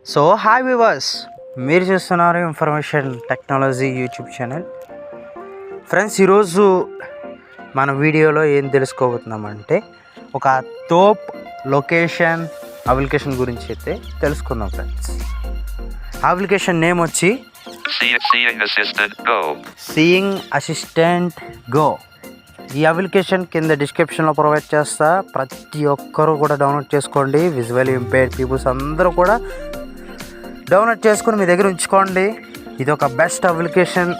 So hi viewers, మీరు చూస్తున్నారు information technology YouTube channel. Friends, ఈరోజు మన వీడియోలో ఏం తెలుసుకోబోతున్నామంటే ఒక తోప్ లొకేషన్ అప్లికేషన్ గురించి అయితే తెలుసుకుందాం. ఫ్రెండ్స్, అప్లికేషన్ నేమ్ వచ్చి సీయింగ్ అసిస్టెంట్ గో. ఈ అప్లికేషన్ కింద డిస్క్రిప్షన్లో ప్రొవైడ్ చేస్తా. ప్రతి ఒక్కరూ కూడా డౌన్లోడ్ చేసుకోండి. విజువల్లీ ఇంపైర్డ్ పీపుల్స్ అందరూ కూడా డౌన్లోడ్ చేసుకొని మీ దగ్గర ఉంచుకోండి. ఇది ఒక బెస్ట్ అప్లికేషన్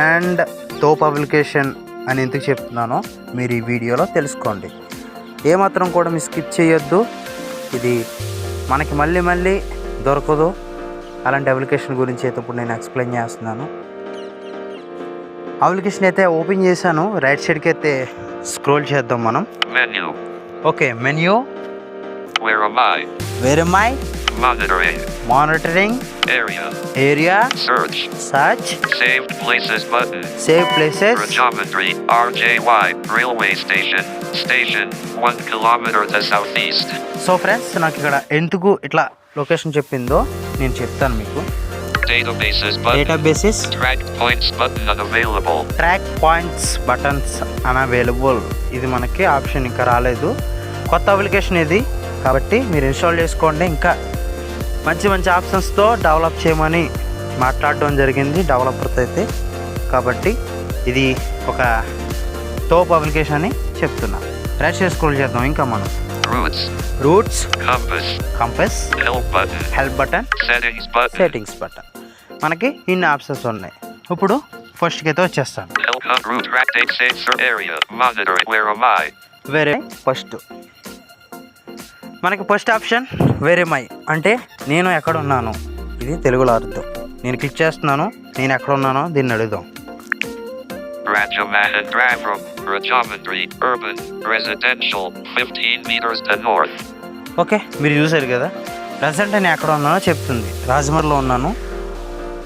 అండ్ తోప్ అప్లికేషన్ అని ఎందుకు చెప్తున్నానో మీరు ఈ వీడియోలో తెలుసుకోండి. ఏమాత్రం కూడా మీరు స్కిప్ చేయొద్దు. ఇది మనకి మళ్ళీ దొరకదు. అలాంటి అప్లికేషన్ గురించి అయితే ఇప్పుడు నేను ఎక్స్ప్లెయిన్ చేస్తున్నాను. అప్లికేషన్ అయితే ఓపెన్ చేశాను. రైట్ సైడ్కి అయితే స్క్రోల్ చేద్దాం మనం. Okay, menu. Where am I? Monitoring. Area. Search. Saved places button. Save places. Geometry. RJY. Railway station. 1 kilometer to southeast. So friends, నాకు ఇక్కడ ఎందుకు ఇట్లా లొకేషన్ చెప్పిందో నేను చెప్తాను మీకు. Databases. Track points button unavailable. Track points buttons unavailable. ఇది మనకి ఆప్షన్ ఇంకా రాలేదు. కొత్త అప్లికేషన్ ఇది కాబట్టి మీరు ఇన్స్టాల్ చేసుకోండి. ఇంకా మంచి ఆప్షన్స్తో డెవలప్ చేయమని మాట్లాడడం జరిగింది డెవలపర్తో అయితే. కాబట్టి ఇది ఒక తోప్ అప్లికేషన్ అని చెప్తున్నా. రైట్ సైడ్ స్క్రోల్ చేద్దాం. ఇంకా మనం roots, compass, help button, settings button. మనకి ఇన్ని ఆప్షన్స్ ఉన్నాయి. ఇప్పుడు ఫస్ట్కి అయితే వచ్చేస్తాను. వేరే ఫస్ట్ మనకి ఫస్ట్ ఆప్షన్ వేరే మై అంటే నేను ఎక్కడ ఉన్నాను. ఇది తెలుగులో అర్థం. నేను క్లిక్ చేస్తున్నాను. నేను ఎక్కడ ఉన్నానో దీన్ని అడుగుదాం. ఓకే, మీరు చూసారు కదా, ప్రజెంట్ నేను ఎక్కడ ఉన్నానో చెప్తుంది. రాజమండ్రిలో ఉన్నాను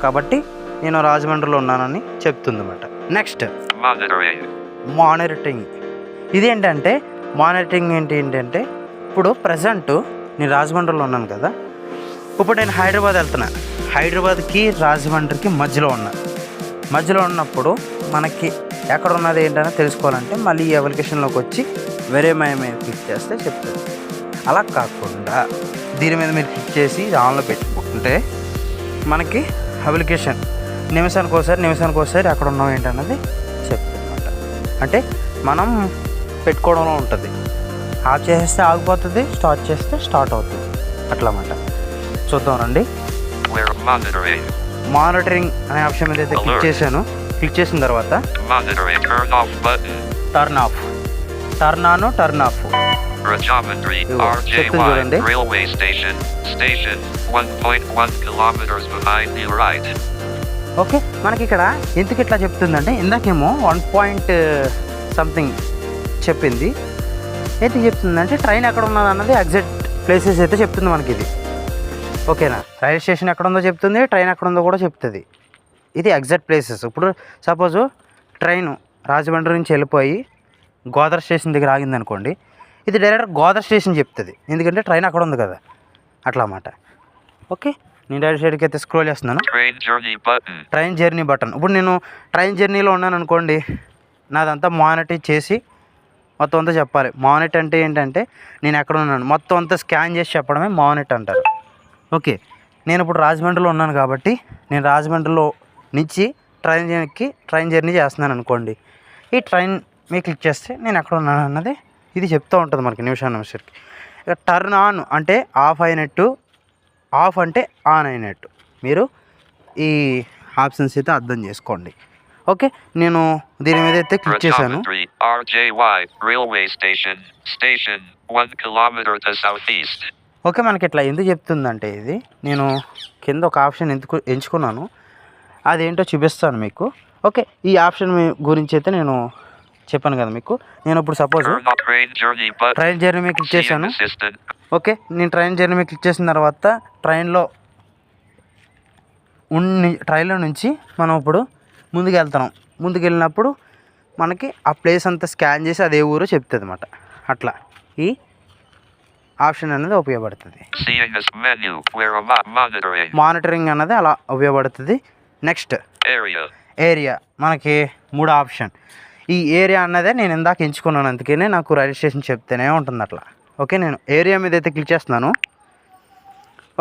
కాబట్టి నేను రాజమండ్రిలో ఉన్నానని చెప్తుంది అన్నమాట. Next monitoring. ఇదేంటంటే మానిటరింగ్ ఏంటంటే ఇప్పుడు ప్రజెంట్ నేను రాజమండ్రిలో ఉన్నాను కదా. ఇప్పుడు నేను హైదరాబాద్ వెళ్తున్నా. హైదరాబాద్కి రాజమండ్రికి మధ్యలో ఉన్నప్పుడు మనకి ఎక్కడ ఉన్నది ఏంటని తెలుసుకోవాలంటే మళ్ళీ ఈ అప్లికేషన్లోకి వచ్చి వేరే మై మీద క్లిక్ చేస్తే చెప్తుంది. అలా కాకుండా దీని మీద మీరు క్లిక్ చేసి ఆన్లో పెట్టుకుంటే మనకి అప్లికేషన్ నిమిషానికి ఒకసారి ఎక్కడ ఉన్నాం ఏంటన్నది చెప్తుంది అన్నమాట. అంటే మనం పెట్టుకోవడంలో ఉంటుంది. ఆఫ్ చేస్తే ఆగిపోతుంది, స్టార్ట్ చేస్తే స్టార్ట్ అవుతుంది. అట్లా అన్నమాట. చూద్దాం రండి. మానిటరింగ్ అనే ఆప్షన్ మీద అయితే క్లిక్ చేశాను. క్లిక్ చేసిన తర్వాత turn off, turn on, turn off చెప్తుంది చూడండి. ఓకే, మనకి ఇక్కడ ఎందుకు ఇట్లా చెప్తుందంటే ఇందాకేమో 1.something చెప్పింది. ఎందుకు చెప్తుందంటే ట్రైన్ ఎక్కడ ఉన్నది అన్నది ఎగ్జాక్ట్ ప్లేసెస్ అయితే చెప్తుంది మనకి ఇది. ఓకేనా, రైల్వే స్టేషన్ ఎక్కడ ఉందో చెప్తుంది, ట్రైన్ ఎక్కడ ఉందో కూడా చెప్తుంది. ఇది ఎగ్జాక్ట్ ప్లేసెస్. ఇప్పుడు సపోజు ట్రైన్ రాజమండ్రి నుంచి వెళ్ళిపోయి గోదావరి స్టేషన్ దగ్గర ఆగిందనుకోండి, ఇది డైరెక్ట్ గోదావరి స్టేషన్ చెప్తుంది. ఎందుకంటే ట్రైన్ అక్కడ ఉంది కదా, అట్లా అన్నమాట. ఓకే, నేను డైరెక్ట్ సైడ్కి అయితే స్క్రోల్ చేస్తున్నాను. Train journey button. ఇప్పుడు నేను ట్రైన్ జర్నీలో ఉన్నాను అనుకోండి, నాదంతా మానిటర్ చేసి మొత్తం అంతా చెప్పాలి. మానిటర్ అంటే ఏంటంటే నేను ఎక్కడ ఉన్నాను మొత్తం అంతా స్కాన్ చేసి చెప్పడమే మానిటర్ అంటారు. ఓకే, నేను ఇప్పుడు రాజమండ్రిలో ఉన్నాను కాబట్టి నేను రాజమండ్రిలో నుంచి ట్రైన్ జర్నీ చేస్తున్నాను అనుకోండి. ఈ ట్రైన్ మీద క్లిక్ చేస్తే నేను ఎక్కడ ఉన్నాను అన్నది ఇది చెప్తూ ఉంటుంది మనకి నిమిషానికి. ఇక టర్న్ ఆన్ అంటే ఆఫ్ అయినట్టు, ఆఫ్ అంటే ఆన్ అయినట్టు. మీరు ఈ ఆప్షన్స్ అయితే అర్థం చేసుకోండి. ఓకే, నేను దీని మీద అయితే క్లిక్ చేశాను. ఓకే, మనకి ఇట్లా ఎందుకు చెప్తుందంటే ఇది నేను కింద ఒక ఆప్షన్ ఎందుకు ఎంచుకున్నాను అదేంటో చూపిస్తాను మీకు. ఓకే, ఈ ఆప్షన్ గురించి అయితే నేను చెప్పాను కదా మీకు. నేను ఇప్పుడు సపోజ్ ట్రైన్ జర్నీ మీద క్లిక్ చేశాను. ఓకే, నేను ట్రైన్ జర్నీ మీద క్లిక్ చేసిన తర్వాత ట్రైన్లో నుంచి మనం ఇప్పుడు ముందుకు వెళ్ళినప్పుడు మనకి ఆ ప్లేస్ అంతా స్కాన్ చేసి అదే ఊరో చెప్తుంది అన్నమాట. అట్లా ఈ ఆప్షన్ అనేది ఉపయోగపడుతుంది. Seeing as menu where monitoring. Monitoring అన్నది అలా ఉపయోగపడుతుంది. నెక్స్ట్ ఏరియా మనకి 3 ఆప్షన్. ఈ ఏరియా అన్నదే నేను ఇందాక ఎంచుకున్నాను, అందుకనే నాకు రైల్వే స్టేషన్ చెప్తేనే ఉంటుంది అట్లా. ఓకే, నేను ఏరియా మీద అయితే క్లిక్ చేస్తున్నాను.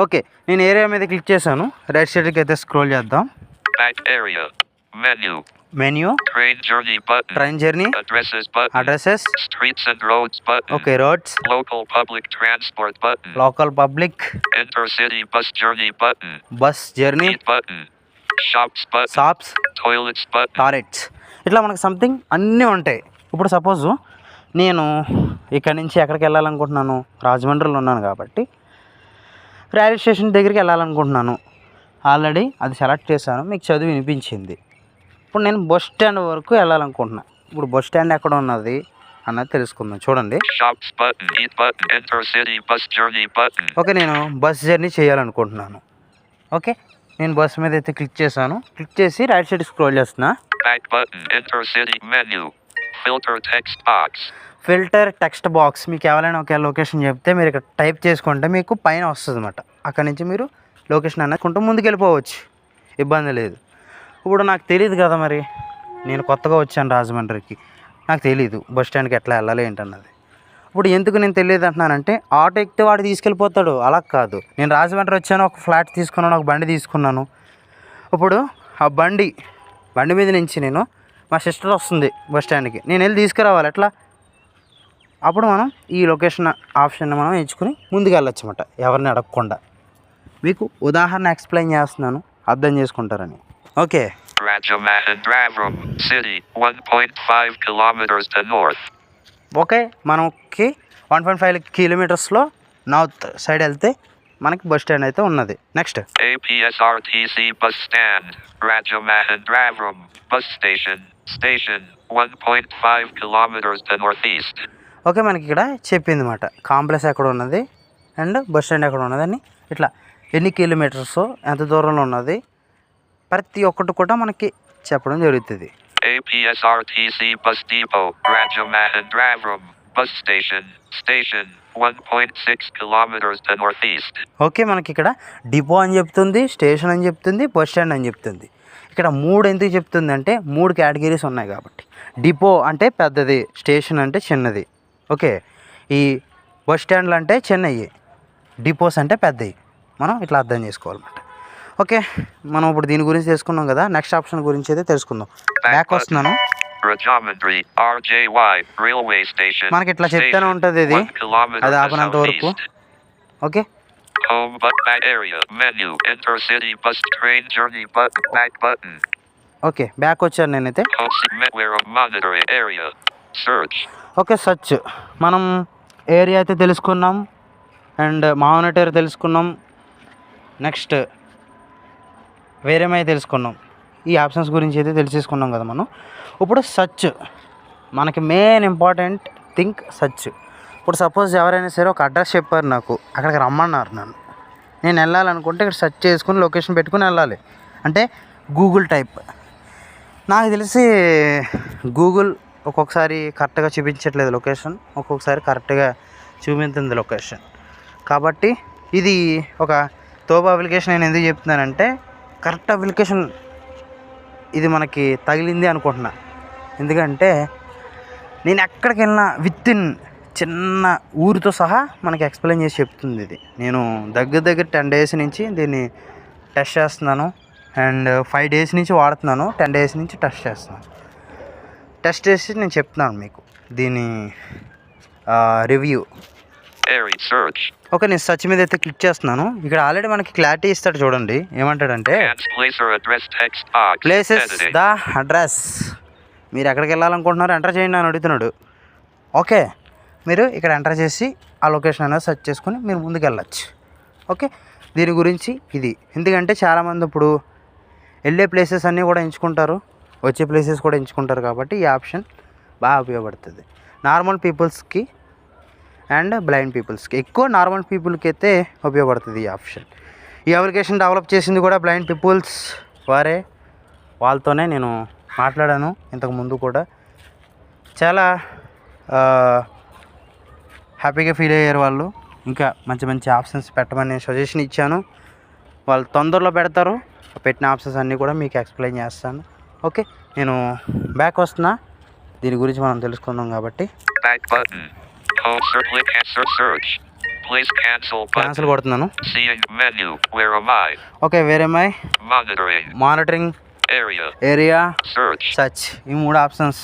ఓకే, నేను ఏరియా మీద క్లిక్ చేశాను. రైట్ సైడ్కి అయితే స్క్రోల్ చేద్దాం. Menu, train journey, addresses, streets and roads button. Okay, roads, Local public transport button. Local public, Intercity bus journey button. Bus journey, Eat button. Shops button. Shops, Toilets button. Toilets, ఇట్లా మనకి something అన్నీ ఉంటాయి. ఇప్పుడు suppose నేను ఇక్కడ నుంచి ఎక్కడికి వెళ్ళాలనుకుంటున్నాను, రాజమండ్రిలో ఉన్నాను కాబట్టి రైల్వే స్టేషన్ దగ్గరికి వెళ్ళాలనుకుంటున్నాను. ఆల్రెడీ అది సెలెక్ట్ చేశాను, మీకు చదివి వినిపించింది. ఇప్పుడు నేను బస్ స్టాండ్ వరకు వెళ్ళాలనుకుంటున్నాను. ఇప్పుడు బస్ స్టాండ్ ఎక్కడ ఉన్నది అన్నది తెలుసుకుందాం. చూడండి. Shops button. Eat button. Intercity bus journey button. Okay, నేను బస్ జర్నీ చేయాలనుకుంటున్నాను. ఓకే, నేను బస్ మీద అయితే క్లిక్ చేశాను. క్లిక్ చేసి రైట్ సైడ్ స్క్రోల్ చేస్తున్నా. Back button. Intercity menu. Filter text box. Filter text box. మీకు ఎవరైనా ఒక లొకేషన్ చెప్తే మీరు ఇక్కడ టైప్ చేసుకుంటే మీకు పైన వస్తుంది అన్నమాట. అక్కడ నుంచి మీరు లొకేషన్ అనేది కొంటూ ముందుకు వెళ్ళిపోవచ్చు, ఇబ్బంది లేదు. ఇప్పుడు నాకు తెలియదు కదా, మరి నేను కొత్తగా వచ్చాను రాజమండ్రికి, నాకు తెలియదు బస్ స్టాండ్కి ఎట్లా వెళ్ళాలి ఏంటన్నది. ఇప్పుడు ఎందుకు నేను తెలియదు అంటున్నానంటే, ఆటో ఎక్కితే వాడు తీసుకెళ్ళిపోతాడు, అలా కాదు. నేను రాజమండ్రి వచ్చాను, ఒక ఫ్లాట్ తీసుకున్నాను, ఒక బండి తీసుకున్నాను. ఇప్పుడు ఆ బండి మీద నుంచి నేను, మా సిస్టర్ వస్తుంది బస్ స్టాండ్కి, నేను వెళ్ళి తీసుకురావాలి ఎట్లా. అప్పుడు మనం ఈ లొకేషన్ ఆప్షన్ మనం ఎంచుకుని ముందుకు వెళ్ళొచ్చు అన్నమాట, ఎవరిని అడగకుండా. మీకు ఉదాహరణ ఎక్స్ప్లెయిన్ చేస్తున్నాను, అర్థం చేసుకుంటారని. Okay, Rajamahendrapuram city 1.5 kilometers to north. Okay, మనకి 1.5 కిలోమీటర్స్లో నార్త్ సైడ్ వెళ్తే మనకి బస్ స్టాండ్ అయితే ఉన్నది. Next APSRTC bus stand. Rajamahendrapuram bus station. Station 1.5 kilometers to northeast. Okay, మనకి ఇక్కడ చెప్పింది అన్నమాట కాంప్లెక్స్ ఎక్కడ ఉన్నది అండ్ బస్ స్టాండ్ ఎక్కడ ఉన్నదని, ఇట్లా ఎన్ని కిలోమీటర్స్ ఎంత దూరంలో ఉన్నది ప్రతి ఒక్కటి కూడా మనకి చెప్పడం జరుగుతుంది. APSRTC bus depot. Rajamahendrapuram bus station. Station 1.6 kilometers to northeast. Okay, మనకి ఇక్కడ డిపో అని చెప్తుంది, స్టేషన్ అని చెప్తుంది, బస్ స్టాండ్ అని చెప్తుంది. ఇక్కడ 3 ఎందుకు చెప్తుంది అంటే 3 కేటగిరీస్ ఉన్నాయి కాబట్టి. డిపో అంటే పెద్దది, స్టేషన్ అంటే చిన్నది. ఓకే, ఈ బస్ స్టాండ్లు అంటే చిన్నవి, డిపోస్ అంటే పెద్దవి. మనం ఇట్లా అర్థం చేసుకోవాలన్నమాట. ఓకే, మనం ఇప్పుడు దీని గురించి తెలుసుకున్నాం కదా, నెక్స్ట్ ఆప్షన్ గురించి అయితే తెలుసుకుందాం. బ్యాక్ వస్తున్నాను. Rajamundry RJY railway station. మనకి ఇట్లా చెప్తానే ఉంటుంది ఇది, అది ఆపనంత వరకు. Okay, home but back area menu intercity bus train journey button back button. Okay, back వచ్చాను నేనైతే. Where monitoring area search. Okay, search. మనం ఏరియా అయితే తెలుసుకున్నాం అండ్ మానిటర్ తెలుసుకున్నాం. నెక్స్ట్ వేరేమై తెలుసుకున్నాం. ఈ ఆప్షన్స్ గురించి అయితే తెలిసేసుకున్నాం కదా మనం. ఇప్పుడు సర్చ్, మనకి మెయిన్ ఇంపార్టెంట్ థింగ్ సర్చ్. ఇప్పుడు సపోజ్ ఎవరైనా సరే ఒక అడ్రస్ చెప్పారు నాకు, అక్కడికి రమ్మన్నారు నన్ను, నేను వెళ్ళాలనుకుంటే ఇక్కడ సెర్చ్ చేసుకుని లొకేషన్ పెట్టుకుని వెళ్ళాలి. అంటే గూగుల్ టైప్. నాకు తెలిసి గూగుల్ ఒక్కొక్కసారి కరెక్ట్గా చూపించట్లేదు లొకేషన్, ఒక్కొక్కసారి కరెక్ట్గా చూపించింది లొకేషన్. కాబట్టి ఇది ఒక తోపు అప్లికేషన్. నేను ఎందుకు చెప్తున్నానంటే కరెక్ట్ అప్లికేషన్ ఇది మనకి తగిలింది అనుకుంటున్నా. ఎందుకంటే నేను ఎక్కడికి వెళ్ళినా విత్ ఇన్ చిన్న ఊరితో సహా మనకి ఎక్స్ప్లెయిన్ చేసి చెప్తుంది ఇది. నేను దగ్గర 10 డేస్ నుంచి దీన్ని టెస్ట్ చేస్తున్నాను అండ్ 5 డేస్ నుంచి వాడుతున్నాను, 10 డేస్ నుంచి టెస్ట్ చేస్తున్నాను. టెస్ట్ చేసి నేను చెప్తున్నాను మీకు దీని రివ్యూ. ఓకే, నేను సర్చ్ మీద అయితే క్లిక్ చేస్తున్నాను. ఇక్కడ ఆల్రెడీ మనకి క్లారిటీ ఇస్తాడు చూడండి, ఏమంటాడంటే ప్లేసెస్ ద అడ్రస్. మీరు ఎక్కడికి వెళ్ళాలనుకుంటున్నారో ఎంటర్ చేయండి అని అడుగుతున్నాడు. ఓకే, మీరు ఇక్కడ ఎంటర్ చేసి ఆ లొకేషన్ అనేది సెర్చ్ చేసుకుని మీరు ముందుకు వెళ్ళచ్చు. ఓకే, దీని గురించి ఇది. ఎందుకంటే చాలామంది ఇప్పుడు వెళ్ళే ప్లేసెస్ అన్నీ కూడా ఎంచుకుంటారు, వచ్చే ప్లేసెస్ కూడా ఎంచుకుంటారు. కాబట్టి ఈ ఆప్షన్ బాగా ఉపయోగపడుతుంది నార్మల్ పీపుల్స్కి అండ్ బ్లైండ్ పీపుల్స్కి. ఎక్కువ నార్మల్ పీపుల్కి అయితే ఉపయోగపడుతుంది ఈ ఆప్షన్. ఈ అప్లికేషన్ డెవలప్ చేసింది కూడా బ్లైండ్ పీపుల్స్ వారే. వాళ్ళతోనే నేను మాట్లాడాను ఇంతకుముందు కూడా. చాలా హ్యాపీగా ఫీల్ అయ్యారు వాళ్ళు ఇంకా మంచి మంచి ఆప్షన్స్ పెట్టమని నేను సజెషన్ ఇచ్చాను. వాళ్ళు తొందరలో పెడతారు. పెట్టిన ఆప్షన్స్ అన్నీ కూడా మీకు ఎక్స్ప్లెయిన్ చేస్తాను. ఓకే, నేను బ్యాక్ వస్తున్నా. దీని గురించి మనం తెలుసుకుందాం కాబట్టి Back button. Home click answer search. Please cancel cancel button. కొడుతున్నాను. Seeing menu. Where am I? Okay, వేరే my Monitoring. Monitoring Area. Area Search. Search, ఈ 3 ఆప్షన్స్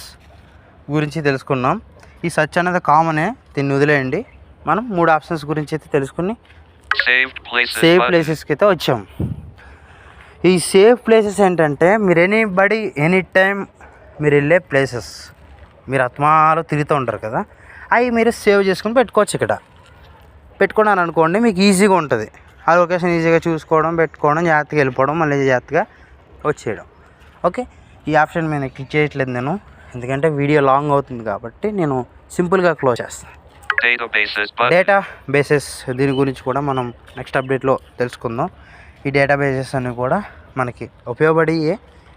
గురించి తెలుసుకున్నాం. ఈ సర్చ్ అనేది కామనే, దీన్ని వదిలేయండి. మనం 3 ఆప్షన్స్ గురించి అయితే తెలుసుకుని Saved places. Save button. ప్లేసెస్కి అయితే వచ్చాం. ఈ సేవ్ ప్లేసెస్ ఏంటంటే మీరు ఎనీబడి ఎనీ టైం మీరు వెళ్ళే ప్లేసెస్, మీరు ఆత్మాలు తిరుగుతూ ఉంటారు కదా, అవి మీరు సేవ్ చేసుకుని పెట్టుకోవచ్చు. ఇక్కడ పెట్టుకున్నాను అనుకోండి, మీకు ఈజీగా ఉంటుంది. ఆ లొకేషన్ ఈజీగా చూసుకోవడం, పెట్టుకోవడం, జాగ్రత్తగా వెళ్ళిపోవడం, మళ్ళీ జాగ్రత్తగా వచ్చేయడం. ఓకే, ఈ ఆప్షన్ నేను క్లిక్ చేయట్లేదు నేను, ఎందుకంటే వీడియో లాంగ్ అవుతుంది కాబట్టి నేను సింపుల్గా క్లోజ్ చేస్తాను. Databases button. డేటా బేసెస్, దీని గురించి కూడా మనం నెక్స్ట్ అప్డేట్లో తెలుసుకుందాం. ఈ డేటా బేసెస్ అన్నీ కూడా మనకి ఉపయోగపడి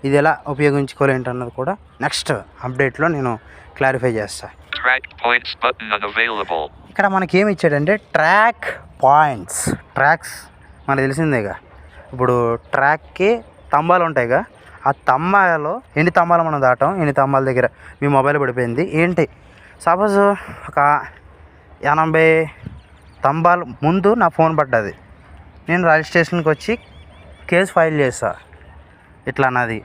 ఇది ఎలా ఉపయోగించుకోవాలి ఏంటన్నది కూడా నెక్స్ట్ అప్డేట్లో నేను క్లారిఫై చేస్తాను. Track points button unavailable. ఇక్కడ మనకి ఏమి ఇచ్చాడంటే ట్రాక్ పాయింట్స్. ట్రాక్స్ మనకు తెలిసిందేగా, ఇప్పుడు ట్రాక్కి స్తంభాలు ఉంటాయిగా, ఆ స్తంభాలలో ఎన్ని స్తంభాలు మనం దాటాం, ఎన్ని స్తంభాల దగ్గర మీ మొబైల్ పడిపోయింది ఏంటి, సపోజ్ ఒక 80 స్తంభాలు ముందు నా ఫోన్ పడ్డది, నేను రైల్వే స్టేషన్కి వచ్చి కేసు ఫైల్ చేస్తా, ఇట్లా నాది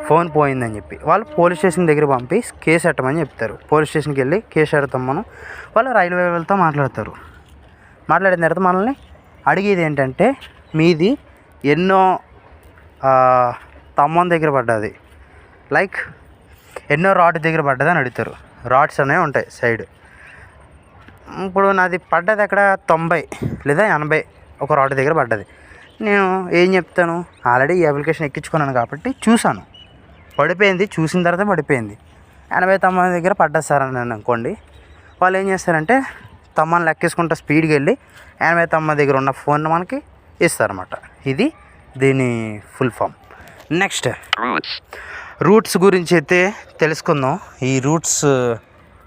ఫోన్ పోయిందని చెప్పి వాళ్ళు పోలీస్ స్టేషన్ దగ్గర పంపి కేసు పెట్టమని చెప్తారు. పోలీస్ స్టేషన్కి వెళ్ళి కేసు పెడతాం మనం. వాళ్ళు రైల్వే వాళ్ళతో మాట్లాడతారు. మాట్లాడిన తర్వాత మనల్ని అడిగేది ఏంటంటే మీది ఎన్నో స్తంభం దగ్గర పడ్డది, లైక్ ఎన్నో రాడ్ దగ్గర పడ్డది అని అడుగుతారు. రాడ్స్ అనేవి ఉంటాయి సైడ్. ఇప్పుడు నాది పడ్డది అక్కడ 90 లేదా 80 ఒక రాడ్ దగ్గర పడ్డది. నేను ఏం చెప్తాను, ఆల్రెడీ ఈ అప్లికేషన్ ఎక్కించుకున్నాను కాబట్టి చూశాను, పడిపోయింది, చూసిన తర్వాత పడిపోయింది. 80 దగ్గర పడ్డది సార్ అని అనుకోండి, వాళ్ళు ఏం చేస్తారంటే తమ్మని లెక్కేసుకుంటా స్పీడ్కి వెళ్ళి 80 దగ్గర ఉన్న ఫోన్ మనకి ఇస్తారన్నమాట. ఇది దీని ఫుల్ ఫామ్. నెక్స్ట్ రూట్స్ గురించి అయితే తెలుసుకుందాం. ఈ రూట్స్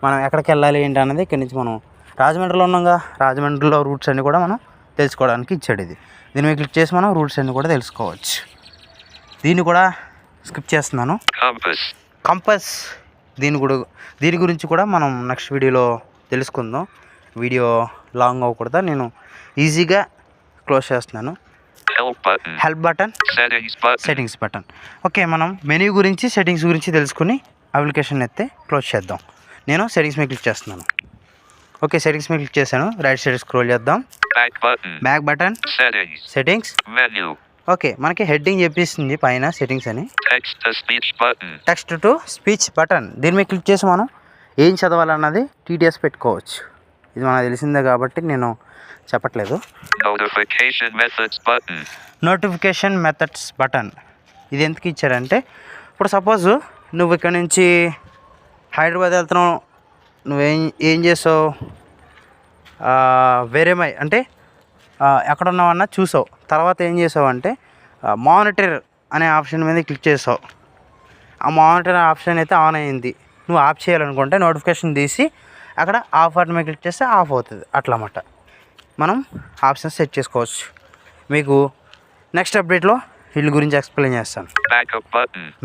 మనం ఎక్కడికి వెళ్ళాలి ఏంటి అన్నది ఇక్కడి నుంచి మనం రాజమండ్రిలో ఉన్నాగా, రాజమండ్రిలో రూట్స్ అన్నీ కూడా మనం తెలుసుకోవడానికి ఇచ్చాడు. దీని మీద క్లిక్ చేసి మనం రూట్స్ అన్నీ కూడా తెలుసుకోవచ్చు. దీన్ని కూడా స్కిప్ చేస్తున్నాను. కంపస్, దీని గురించి కూడా మనం నెక్స్ట్ వీడియోలో తెలుసుకుందాం. వీడియో లాంగ్ అవ్వకూడదా, నేను ఈజీగా క్లోజ్ చేస్తున్నాను. Help button, settings button. Okay, మనం మెనూ గురించి సెట్టింగ్స్ గురించి తెలుసుకుని అప్లికేషన్ అయితే క్లోజ్ చేద్దాం. నేను సెట్టింగ్స్ మీద క్లిక్ చేస్తున్నాను. ఓకే, సెట్టింగ్స్ మీద క్లిక్ చేశాను. రైట్ సైడ్ స్క్రోల్ చేద్దాం. బ్యాక్ బటన్, సెట్టింగ్స్, ఓకే, మనకి హెడ్డింగ్ చెప్పిస్తుంది పైన సెట్టింగ్స్ అని. టెక్స్ట్ టు స్పీచ్ బటన్, దీని మీద క్లిక్ చేసి మనం ఏం చదవాలన్నది టీటీఎస్ పెట్టుకోవచ్చు. ఇది మనకు తెలిసిందే కాబట్టి నేను చెప్పట్లేదు. నోటిఫికేషన్ మెథడ్స్ బటన్, ఇది ఎందుకు ఇచ్చారంటే ఇప్పుడు సపోజ్ నువ్వు ఇక్కడ నుంచి హైదరాబాద్ వెళ్తున్నావు, నువ్వేం చేసావు, వేరే మై అంటే ఎక్కడున్నావన్నా చూసావు, తర్వాత ఏం చేసావు అంటే మానిటర్ అనే ఆప్షన్ మీద క్లిక్ చేసావు. ఆ మానిటర్ ఆప్షన్ అయితే ఆన్ అయింది. నువ్వు ఆఫ్ చేయాలనుకుంటే నోటిఫికేషన్ తీసి అక్కడ ఆఫ్ బటన్ మీద క్లిక్ చేస్తే ఆఫ్ అవుతుంది. అట్లా అన్నమాట మనం ఆప్షన్స్ సెట్ చేసుకోవచ్చు. మీకు నెక్స్ట్ అప్డేట్లో వీళ్ళ గురించి ఎక్స్ప్లెయిన్ చేస్తాను.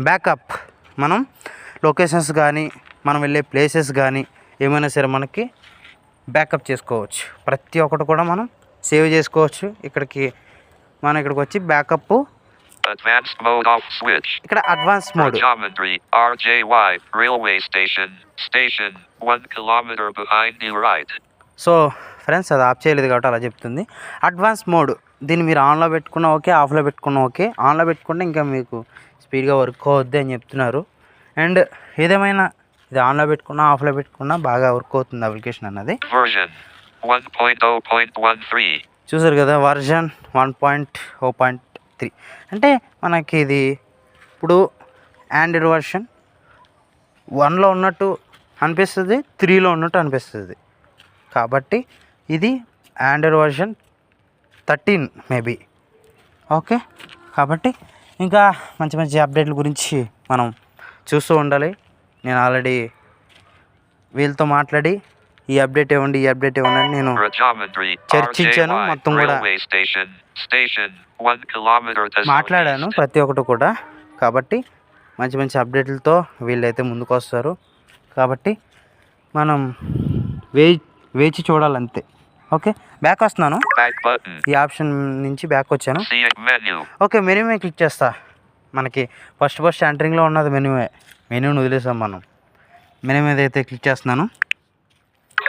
బ్యాకప్, మనం లొకేషన్స్ కానీ మనం వెళ్ళే ప్లేసెస్ కానీ ఏమైనా సరే మనకి బ్యాకప్ చేసుకోవచ్చు. ప్రతి ఒక్కటి కూడా మనం సేవ్ చేసుకోవచ్చు. ఇక్కడికి వచ్చి backup, advanced mode off switch. ఇక్కడ advance mode, Geometry, RJY, railway station, 1 kilometer behind you right. So friends, అది ఆఫ్ చేయలేదు కాబట్టి అలా చెప్తుంది. అడ్వాన్స్ మోడ్, దీన్ని మీరు ఆన్లో పెట్టుకున్నా ఓకే, ఆఫ్లో పెట్టుకున్నా ఓకే. ఆన్లో పెట్టుకుంటే ఇంకా మీకు స్పీడ్గా వర్క్ అవుద్ది అని చెప్తున్నారు. అండ్ ఏదేమైనా ఇది ఆన్లో పెట్టుకున్నా ఆఫ్లో పెట్టుకున్నా బాగా వర్క్ అవుతుంది అప్లికేషన్ అన్నది. Version 1.0.13. చూసారు కదా, వర్జన్ 1.0.3 అంటే మనకి ఇది ఇప్పుడు ఆండ్రాయిడ్ వర్షన్ 1లో ఉన్నట్టు అనిపిస్తుంది, 3లో ఉన్నట్టు అనిపిస్తుంది. కాబట్టి ఇది ఆండ్రాయిడ్ వర్షన్ 13 మేబీ. ఓకే, కాబట్టి ఇంకా మంచి మంచి అప్డేట్ల గురించి మనం చూస్తూ ఉండాలి. నేను ఆల్రెడీ వీళ్ళతో మాట్లాడి ఈ అప్డేట్ ఇవ్వండి, ఈ అప్డేట్ ఇవ్వండి అని నేను Rajamandri. చర్చించాను RJY. మొత్తం కూడా. Railway station. Station. 1 kilometer to మాట్లాడాను southeast. ప్రతి ఒక్కటి కూడా. కాబట్టి మంచి మంచి అప్డేట్లతో వీళ్ళైతే ముందుకు వస్తారు. కాబట్టి మనం వేచి చూడాలంతే. ఓకే, బ్యాక్ వస్తున్నాను. Back button. ఈ ఆప్షన్ నుంచి బ్యాక్ వచ్చాను. Seeing menu. ఓకే, మెనూ మీద క్లిక్ చేస్తా. మనకి ఫస్ట్ ఎంటరింగ్లో ఉన్నది మెనూని వదిలేసాం మనం. మెనూ మీద అయితే క్లిక్ చేస్తున్నాను.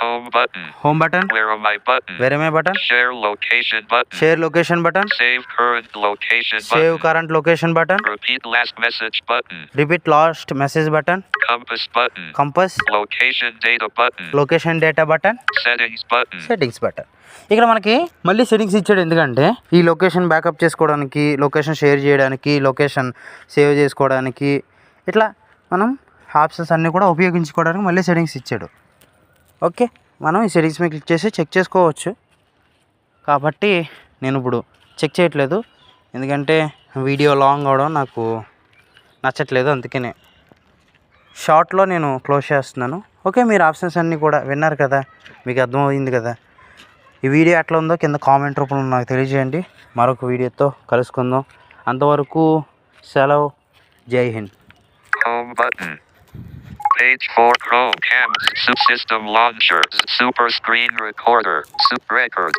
Home button. Home button, Where am I button? వేరే మే button, Share location button. Share location button, Save current location save button. Current location button, Repeat last message button. Repeat last message button, Compass button. Compass, Location data button. Location data button, Settings button. Settings button. ఇక్కడ మనకి మళ్ళీ settings ఇచ్చాడు. ఎందుకంటే ఈ location backup చేసుకోవడానికి, location share చేయడానికి, location save చేసుకోవడానికి, ఇట్లా మనం ఆప్షన్స్ అన్నీ కూడా ఉపయోగించుకోవడానికి మళ్ళీ సెట్టింగ్స్ ఇచ్చాడు. ఓకే, మనం ఈ సెట్టింగ్స్ మీద క్లిక్ చేసి చెక్ చేసుకోవచ్చు. కాబట్టి నేను ఇప్పుడు చెక్ చేయట్లేదు, ఎందుకంటే వీడియో లాంగ్ అవడం నాకు నచ్చట్లేదు. అందుకనే షార్ట్లో నేను క్లోజ్ చేస్తున్నాను. ఓకే, మీరు ఆప్షన్స్ అన్నీ కూడా విన్నారు కదా, మీకు అర్థమైంది కదా. ఈ వీడియో ఎట్లా ఉందో కింద కామెంట్ రూపంలో నాకు తెలియజేయండి. మరొక వీడియోతో కలుసుకుందాం. అంతవరకు సెలవు. జై Hind. Home button. Page 4 Chrome Cams System Launcher Super Screen Recorder Record